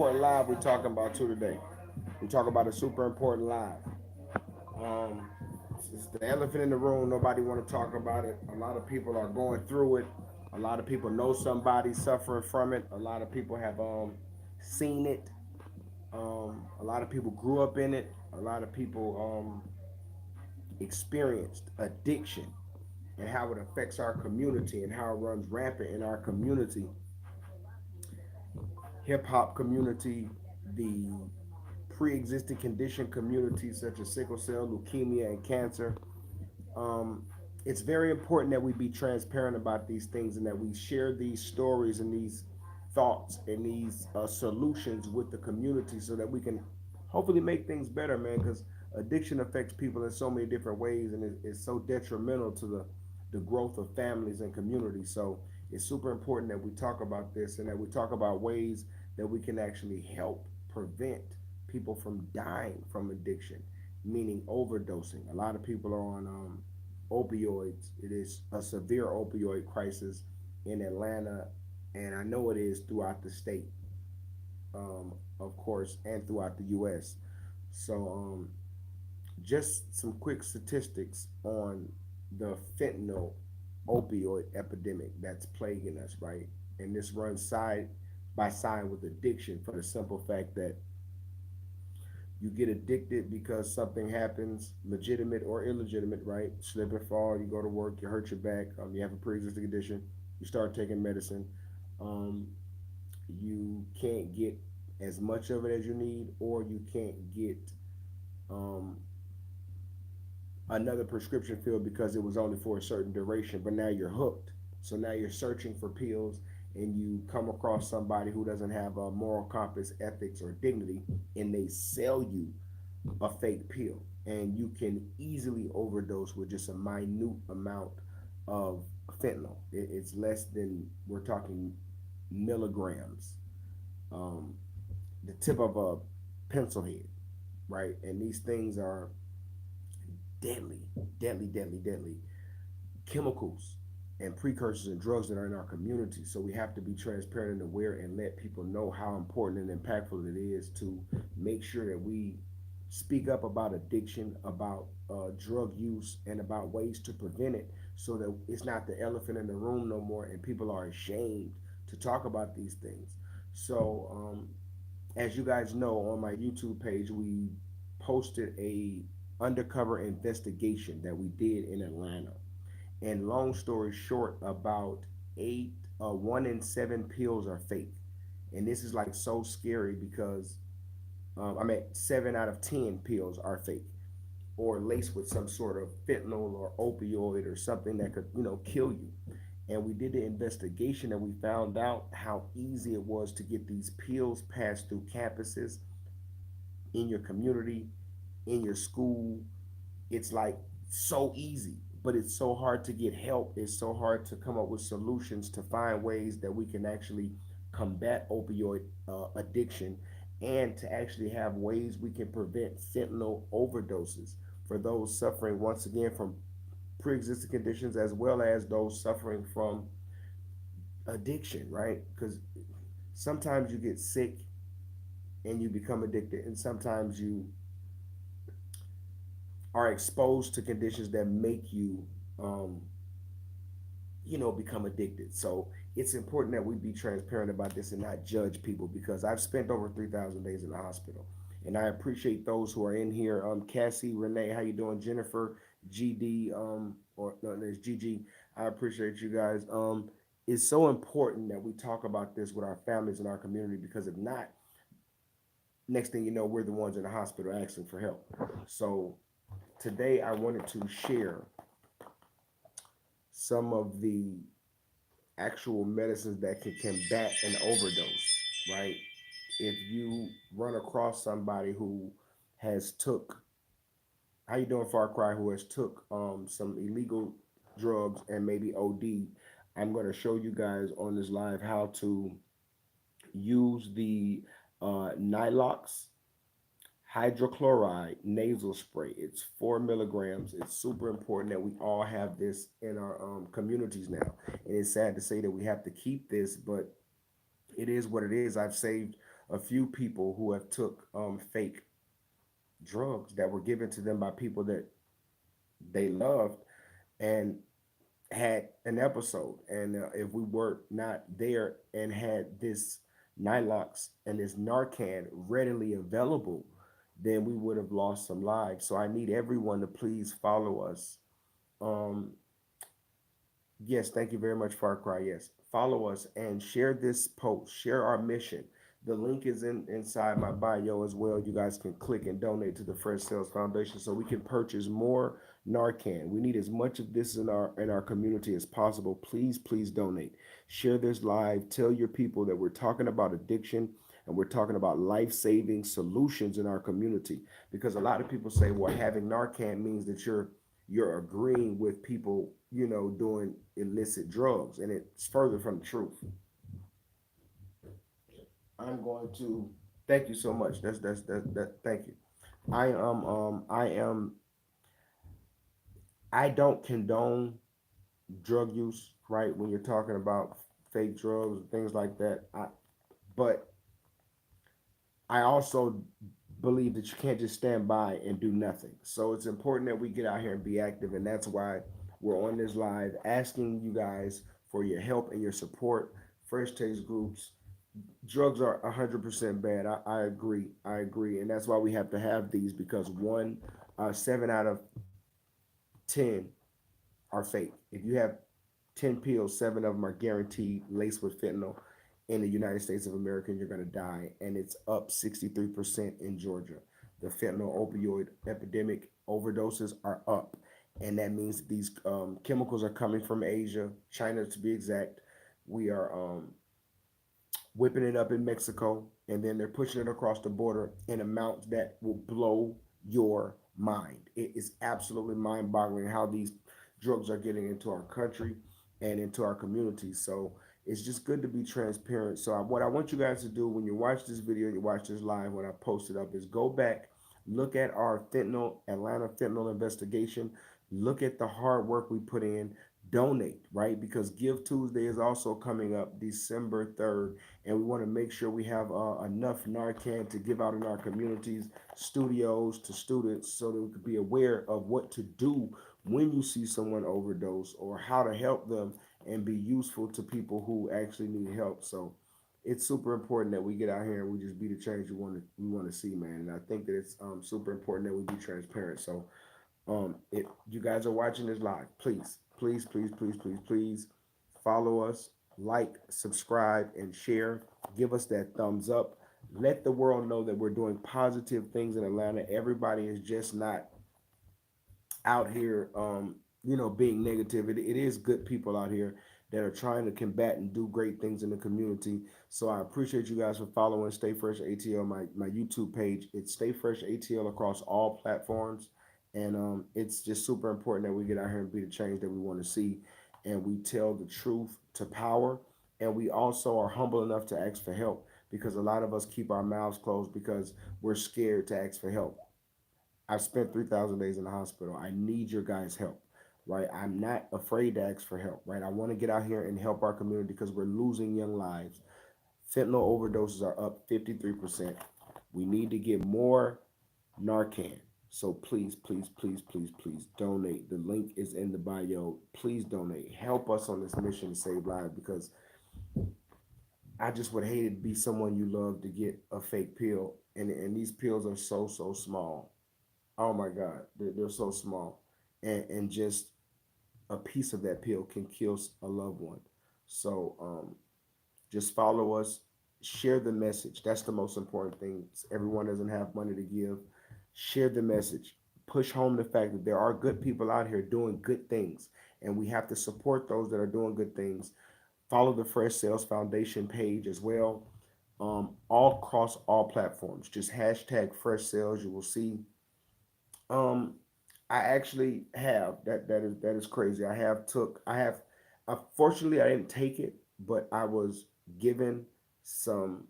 Important live we're talking about too today. We talk about a super important live. Um, it's the elephant in the room. Nobody want to talk about it. A lot of people are going through it. A lot of people know somebody suffering from it. A lot of people have seen it. A lot of people grew up in it. A lot of people experienced addiction and how it affects our community and how it runs rampant in our community, hip hop community, the pre-existing condition communities such as sickle cell, leukemia, and cancer. Um, it's very important that we be transparent about these things and that we share these stories and these thoughts and these solutions with the community so that we can hopefully make things better, man. Because addiction affects people in so many different ways and it's so detrimental to the growth of families and communities. So it's super important that we talk about this and that we talk about ways that we can actually help prevent people from dying from addiction, meaning overdosing. A lot of people are on opioids. It is a severe opioid crisis in Atlanta, and I know it is throughout the state, of course, and throughout the U.S. So, just some quick statistics on the fentanyl opioid epidemic that's plaguing us, right? And this runs side by side with addiction for the simple fact that you get addicted because something happens, legitimate or illegitimate, right? Slip and fall, you go to work, you hurt your back, you have a pre-existing condition, you start taking medicine, um, you can't get as much of it as you need, or you can't get um, another prescription filled because it was only for a certain duration, but now you're hooked. So now you're searching for pills and you come across somebody who doesn't have a moral compass, ethics, or dignity, and they sell you a fake pill. And you can easily overdose with just a minute amount of fentanyl. It's less than, we're talking milligrams, um, the tip of a pencil head, right? And these things are deadly, deadly, deadly, deadly chemicals and precursors and drugs that are in our community. So we have to be transparent and aware and let people know how important and impactful it is to make sure that we speak up about addiction, about drug use, and about ways to prevent it so that it's not the elephant in the room no more and people are ashamed to talk about these things. So, as you guys know, on my YouTube page, we posted a undercover investigation that we did in Atlanta. And long story short, about eight, 1 in 7 pills are fake, and this is like so scary because I mean 7 out of 10 pills are fake or laced with some sort of fentanyl or opioid or something that could kill you. And we did the investigation and we found out how easy it was to get these pills passed through campuses in your community, in your school. It's like so easy, but it's so hard to get help. It's so hard to come up with solutions to find ways that we can actually combat opioid addiction and to actually have ways we can prevent fentanyl overdoses for those suffering once again from pre-existing conditions as well as those suffering from addiction, right? Because sometimes you get sick and you become addicted, and sometimes you are exposed to conditions that make you, um, become addicted. So it's important that we be transparent about this and not judge people because I've spent over 3,000 days in the hospital. And I appreciate those who are in here. Cassie, Renee, how you doing? Jennifer, GD, or no, there's GG. I appreciate you guys. It's so important that we talk about this with our families and our community because if not, next thing you know, we're the ones in the hospital asking for help. So today I wanted to share some of the actual medicines that can combat an overdose, right? If you run across somebody who has took, how you doing, Far Cry, who has took some illegal drugs and maybe OD, I'm going to show you guys on this live how to use the Nylox hydrochloride nasal spray. It's 4 milligrams. It's super important that we all have this in our communities now. And it's sad to say that we have to keep this, but it is what it is. I've saved a few people who have took fake drugs that were given to them by people that they loved and had an episode. And if we were not there and had this Nylox and this Narcan readily available, then we would have lost some lives. So I need everyone to please follow us. Um, yes, thank you very much, Far Cry. Yes, follow us and share this post. Share our mission. The link is inside my bio as well. You guys can click and donate to the Fresh Sales Foundation so we can purchase more Narcan. We need as much of this in our community as possible. Please, please donate. Share this live. Tell your people that we're talking about addiction and we're talking about life-saving solutions in our community. Because a lot of people say, well, having Narcan means that you're agreeing with people, doing illicit drugs, and it's further from the truth. I'm going to thank you so much. That. Thank you. I don't condone drug use, right? When you're talking about fake drugs and things like that, but I also believe that you can't just stand by and do nothing. So it's important that we get out here and be active, and that's why we're on this live asking you guys for your help and your support. Fresh taste groups. Drugs are 100% bad. I agree. I agree, and that's why we have to have these because 7 out of 10 are fake. If you have 10 pills, 7 of them are guaranteed laced with fentanyl. In the United States of America, you're going to die, and it's up 63% in Georgia. The fentanyl opioid epidemic overdoses are up, and that means that these chemicals are coming from Asia, China to be exact. We are whipping it up in Mexico, and then they're pushing it across the border in amounts that will blow your mind. It is absolutely mind boggling how these drugs are getting into our country and into our communities. So it's just good to be transparent. So what I want you guys to do when you watch this video, you watch this live when I post it up, is go back, look at our Atlanta fentanyl investigation, look at the hard work we put in, donate, right? Because Give Tuesday is also coming up December 3rd, and we want to make sure we have enough Narcan to give out in our communities, studios, to students, so that we could be aware of what to do when you see someone overdose or how to help them and be useful to people who actually need help. So it's super important that we get out here and we just be the change we want to see, man. And I think that it's super important that we be transparent. So if you guys are watching this live, please, please, please, please, please, please follow us, like, subscribe, and share. Give us that thumbs up. Let the world know that we're doing positive things in Atlanta. Everybody is just not out here, being negative. It is good people out here that are trying to combat and do great things in the community. So I appreciate you guys for following Stay Fresh ATL, my YouTube page. It's Stay Fresh ATL across all platforms. And it's just super important that we get out here and be the change that we want to see. And we tell the truth to power. And we also are humble enough to ask for help because a lot of us keep our mouths closed because we're scared to ask for help. I've spent 3,000 days in the hospital. I need your guys' help, right? I'm not afraid to ask for help, right? I want to get out here and help our community because we're losing young lives. Fentanyl overdoses are up 53%. We need to get more Narcan. So please, please, please, please, please donate. The link is in the bio. Please donate. Help us on this mission to save lives because I just would hate it to be someone you love to get a fake pill. And these pills are so, so small. Oh my God, they're so small, and just a piece of that pill can kill a loved one. So just follow us, share the message. That's the most important thing. Everyone doesn't have money to give. Share the message. Push home the fact that there are good people out here doing good things, and we have to support those that are doing good things. Follow the Fresh Sales Foundation page as well. All across all platforms. Just hashtag Fresh Sales. You will see um, I actually have that is crazy. Unfortunately I didn't take it, but I was given some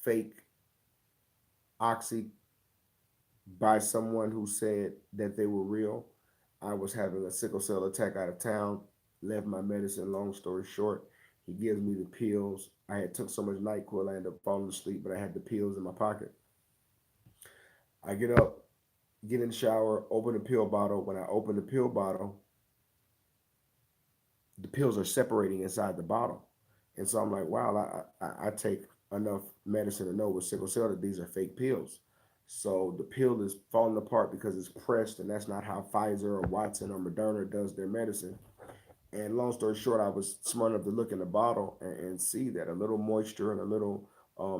fake oxy by someone who said that they were real. I was having a sickle cell attack out of town, left my medicine, long story short. He gives me the pills. I had took so much NyQuil, I ended up falling asleep, but I had the pills in my pocket. I get up, get in the shower, open the pill bottle. When I open the pill bottle, the pills are separating inside the bottle. And so I'm like, wow, I take enough medicine to know with sickle cell that these are fake pills. So the pill is falling apart because it's pressed, and that's not how Pfizer or Watson or Moderna does their medicine. And long story short, I was smart enough to look in the bottle and see that a little moisture and a little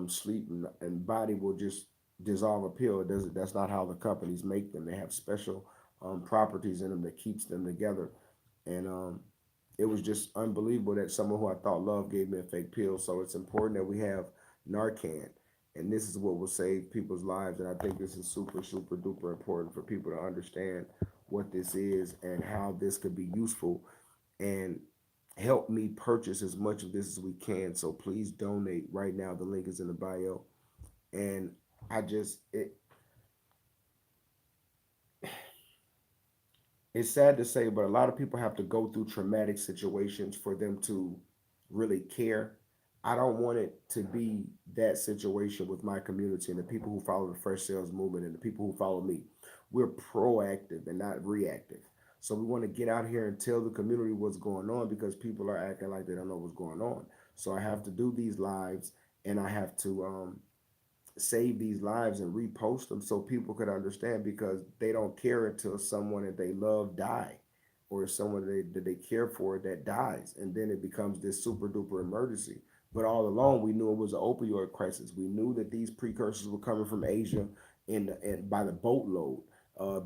sleep and body will just dissolve a pill. It doesn't. That's not how the companies make them. They have special properties in them that keeps them together. And it was just unbelievable that someone who I thought loved gave me a fake pill. So it's important that we have Narcan. And this is what will save people's lives. And I think this is super, super duper important for people to understand what this is and how this could be useful and help me purchase as much of this as we can. So please donate right now. The link is in the bio. And I just it's sad to say, but a lot of people have to go through traumatic situations for them to really care. I don't want it to be that situation with my community and the people who follow the Fresh Sales movement and the people who follow me. We're proactive and not reactive. So we want to get out here and tell the community what's going on because people are acting like they don't know what's going on. So I have to do these lives and I have to save these lives and repost them so people could understand because they don't care until someone that they love die or someone that they care for that dies, and then it becomes this super duper emergency. But all along we knew it was an opioid crisis. We knew that these precursors were coming from Asia by the boatload,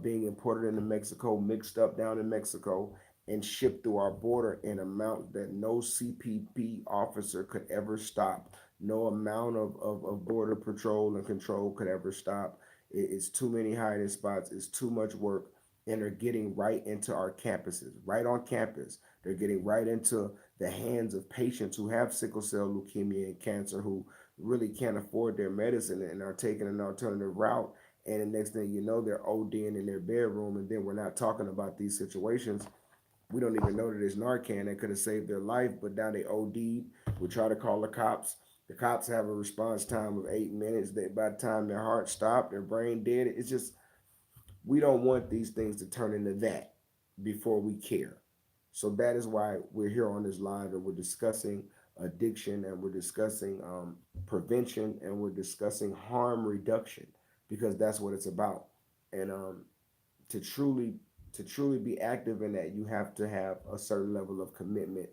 being imported into Mexico, mixed up down in Mexico, and shipped through our border in amounts that no CPP officer could ever stop. No amount of border patrol and control could ever stop. It's too many hiding spots. It's too much work. And they're getting right into our campuses, right on campus. They're getting right into the hands of patients who have sickle cell leukemia and cancer who really can't afford their medicine and are taking an alternative route. And the next thing you know, they're ODing in their bedroom. And then we're not talking about these situations. We don't even know that it's Narcan that could have saved their life, but now they OD'd. We try to call the cops. The cops have a response time of 8 minutes. By the time their heart stopped, their brain dead. It's just, we don't want these things to turn into that before we care. So that is why we're here on this live and we're discussing addiction and we're discussing prevention and we're discussing harm reduction because that's what it's about. And to truly to truly be active in that, you have to have a certain level of commitment.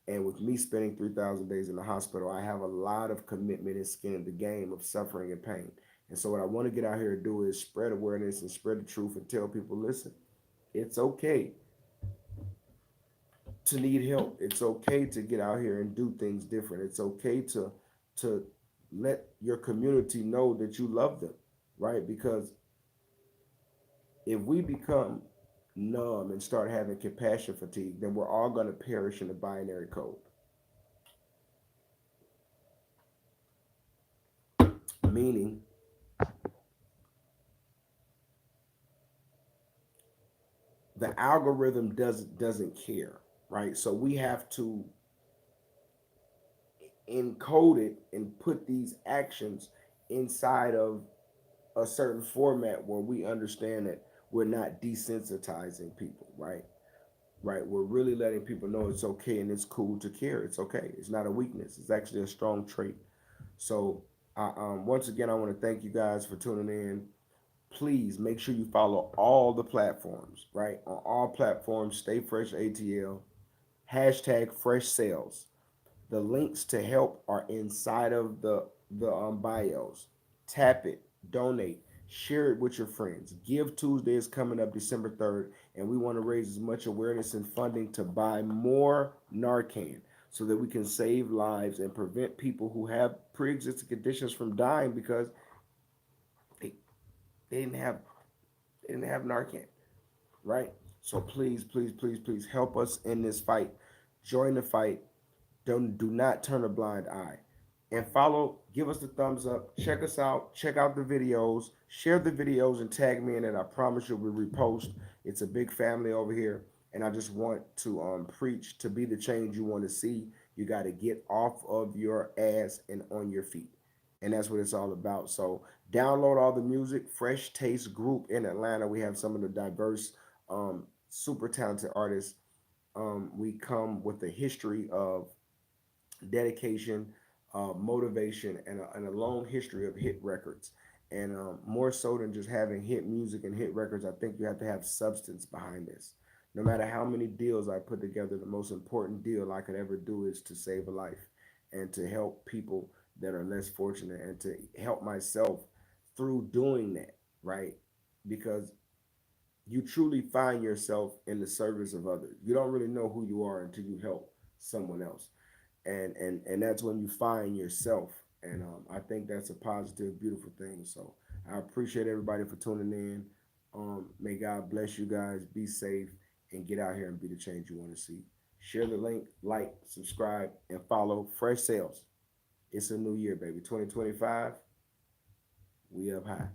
And with me spending 3,000 days in the hospital, I have a lot of commitment and skin in the game of suffering and pain. And so what I want to get out here and do is spread awareness and spread the truth and tell people, listen, it's okay to need help. It's okay to get out here and do things different. It's okay to let your community know that you love them, right? Because if we become numb and start having compassion fatigue, then we're all going to perish in the binary code. Meaning, the algorithm doesn't care, right? So we have to encode it and put these actions inside of a certain format where we understand that we're not desensitizing people, right? Right. We're really letting people know it's okay and it's cool to care. It's okay. It's not a weakness. It's actually a strong trait. So, once again, I want to thank you guys for tuning in. Please make sure you follow all the platforms, right? On all platforms, Stay Fresh ATL, hashtag Fresh Sales. The links to help are inside of the bios. Tap it, donate, share it with your friends. Give Tuesday is coming up December 3rd, and we want to raise as much awareness and funding to buy more Narcan so that we can save lives and prevent people who have pre-existing conditions from dying because they, they didn't have they didn't have Narcan, right? So please, please, please, please help us in this fight. Join the fight. Do not turn a blind eye. And follow, give us the thumbs up, check us out, check out the videos, share the videos and tag me in it. I promise you we'll repost. It's a big family over here. And I just want to preach to be the change you want to see You got to get off of your ass and on your feet. And that's what it's all about. So download all the music. Fresh Taste Group in Atlanta. We have some of the diverse, super talented artists. We come with a history of dedication, motivation, and a long history of hit records. And more so than just having hit music and hit records, I think you have to have substance behind this. No matter how many deals I put together, the most important deal I could ever do is to save a life and to help people that are less fortunate and to help myself through doing that, right? Because you truly find yourself in the service of others. You don't really know who you are until you help someone else, and that's when you find yourself. And I think that's a positive, beautiful thing. So I appreciate everybody for tuning in. May God bless you guys. Be safe and get out here and be the change you want to see. Share the link, like, subscribe, and follow Fresh Sales. It's a new year, baby. 2025. We up high.